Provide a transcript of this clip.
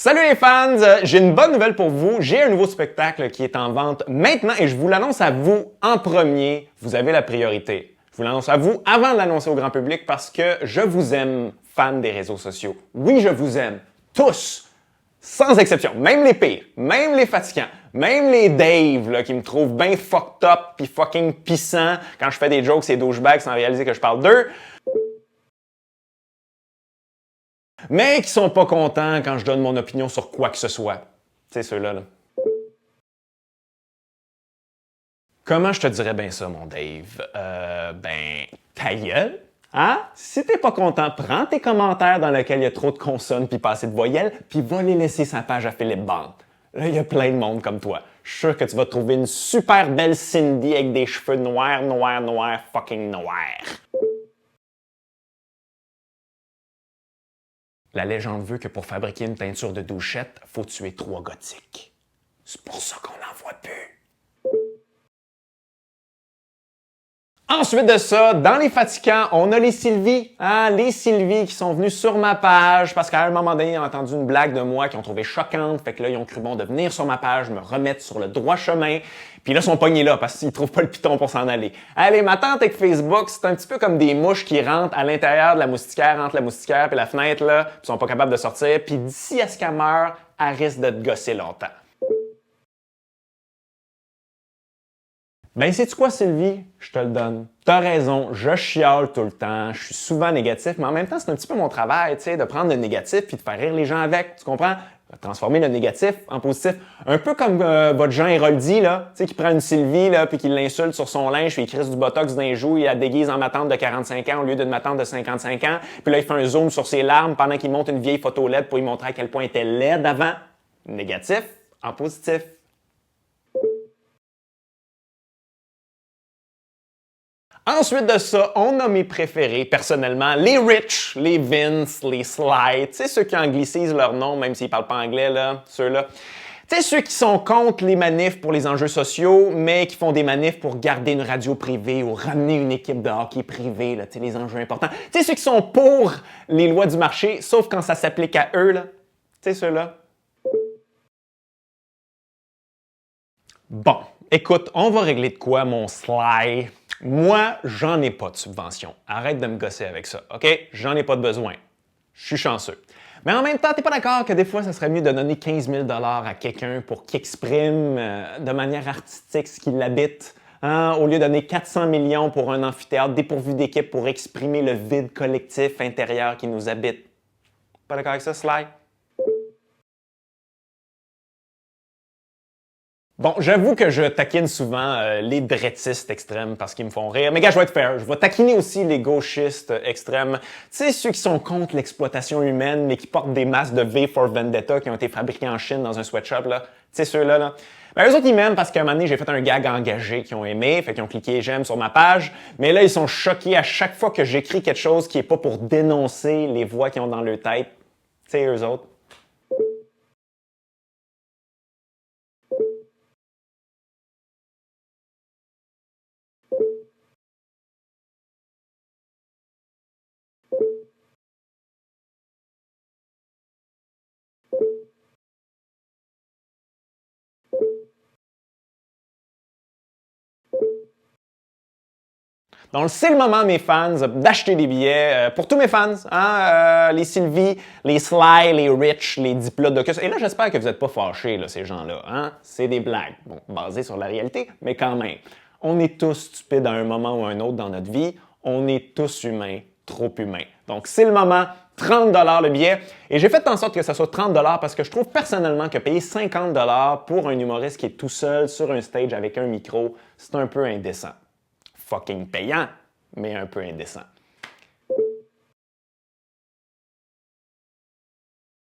Salut les fans! J'ai une bonne nouvelle pour vous. J'ai un nouveau spectacle qui est en vente maintenant et je vous l'annonce à vous en premier. Vous avez la priorité. Je vous l'annonce à vous avant de l'annoncer au grand public parce que je vous aime, fans des réseaux sociaux. Oui, je vous aime. Tous! Sans exception. Même les pires. Même les fatigants. Même les Dave là, qui me trouvent bien fucked up pis fucking pissant quand je fais des jokes et douchebags sans réaliser que je parle d'eux. Mais qui sont pas contents quand je donne mon opinion sur quoi que ce soit. C'est ceux-là, là. Comment je te dirais bien ça, mon Dave? Ta gueule. Hein? Si t'es pas content, prends tes commentaires dans lesquels il y a trop de consonnes puis pas assez de voyelles, puis va les laisser sa page à Philippe Bande. Là, il y a plein de monde comme toi. Je suis sûr que tu vas trouver une super belle Cindy avec des cheveux noirs, fucking noirs. La légende veut que pour fabriquer une peinture de douchette, faut tuer 3 gothiques. C'est pour ça qu'on n'en voit plus. Ensuite de ça, dans les fatigants, on a les Sylvie. Hein? Les Sylvie qui sont venus sur ma page parce qu'à un moment donné, ils ont entendu une blague de moi qu'ils ont trouvé choquante. Fait que là, ils ont cru bon de venir sur ma page, me remettre sur le droit chemin. Puis là, ils sont pognés là parce qu'ils trouvent pas le piton pour s'en aller. Allez, ma tante avec Facebook, c'est un petit peu comme des mouches qui rentrent à l'intérieur de la moustiquaire, entre la moustiquaire et la fenêtre, là, puis sont pas capables de sortir. Puis d'ici à ce qu'elle meure, elle risque de te gosser longtemps. Ben, sais-tu quoi, Sylvie? Je te le donne. T'as raison, je chiale tout le temps, je suis souvent négatif, mais en même temps, c'est un petit peu mon travail, tu sais, de prendre le négatif puis de faire rire les gens avec, tu comprends? Transformer le négatif en positif. Un peu comme votre Jean Héroldi, là, tu sais, qui prend une Sylvie, là, puis qui l'insulte sur son linge, puis il crisse du botox dans les joues, il la déguise en ma tante de 45 ans au lieu d'une ma tante de 55 ans, puis là, il fait un zoom sur ses larmes pendant qu'il monte une vieille photo LED pour lui montrer à quel point elle était laide avant. Négatif en positif. Ensuite de ça, on a mes préférés, personnellement, les Rich, les Vince, les Sly, tu sais, ceux qui anglicisent leur nom, même s'ils parlent pas anglais, là, ceux-là. Tu sais, ceux qui sont contre les manifs pour les enjeux sociaux, mais qui font des manifs pour garder une radio privée ou ramener une équipe de hockey privée, là, tu sais, les enjeux importants. Tu sais, ceux qui sont pour les lois du marché, sauf quand ça s'applique à eux, là. Tu sais, ceux-là. Bon, écoute, on va régler de quoi, mon Sly? Moi, j'en ai pas de subvention. Arrête de me gosser avec ça, OK? J'en ai pas de besoin. Je suis chanceux. Mais en même temps, t'es pas d'accord que des fois, ça serait mieux de donner 15 000 à quelqu'un pour qu'il exprime de manière artistique ce qui l'habite, hein? Au lieu de donner 400 millions pour un amphithéâtre dépourvu d'équipe pour exprimer le vide collectif intérieur qui nous habite. Pas d'accord avec ça, Sly? Bon, j'avoue que je taquine souvent les drettistes extrêmes parce qu'ils me font rire. Mais gars, je vais être fair. Je vais taquiner aussi les gauchistes extrêmes. Tu sais, ceux qui sont contre l'exploitation humaine, mais qui portent des masques de V for Vendetta qui ont été fabriqués en Chine dans un sweatshop, là. Tu sais, ceux-là, là. Ben, eux autres, ils m'aiment parce qu'à un moment donné, j'ai fait un gag engagé qu'ils ont aimé, fait qu'ils ont cliqué j'aime sur ma page. Mais là, ils sont choqués à chaque fois que j'écris quelque chose qui est pas pour dénoncer les voix qu'ils ont dans leur tête. Tu sais, eux autres. Donc, c'est le moment, mes fans, d'acheter des billets pour tous mes fans, hein, les Sylvie, les Sly, les Rich, les Diplodocus. Et là, j'espère que vous n'êtes pas fâchés, là, ces gens-là. Hein? C'est des blagues, bon, basées sur la réalité, mais quand même. On est tous stupides à un moment ou à un autre dans notre vie. On est tous humains, trop humains. Donc, c'est le moment. 30 $ le billet. Et j'ai fait en sorte que ça soit 30 $ parce que je trouve personnellement que payer 50 $ pour un humoriste qui est tout seul sur un stage avec un micro, c'est un peu indécent. Fucking payant, mais un peu indécent.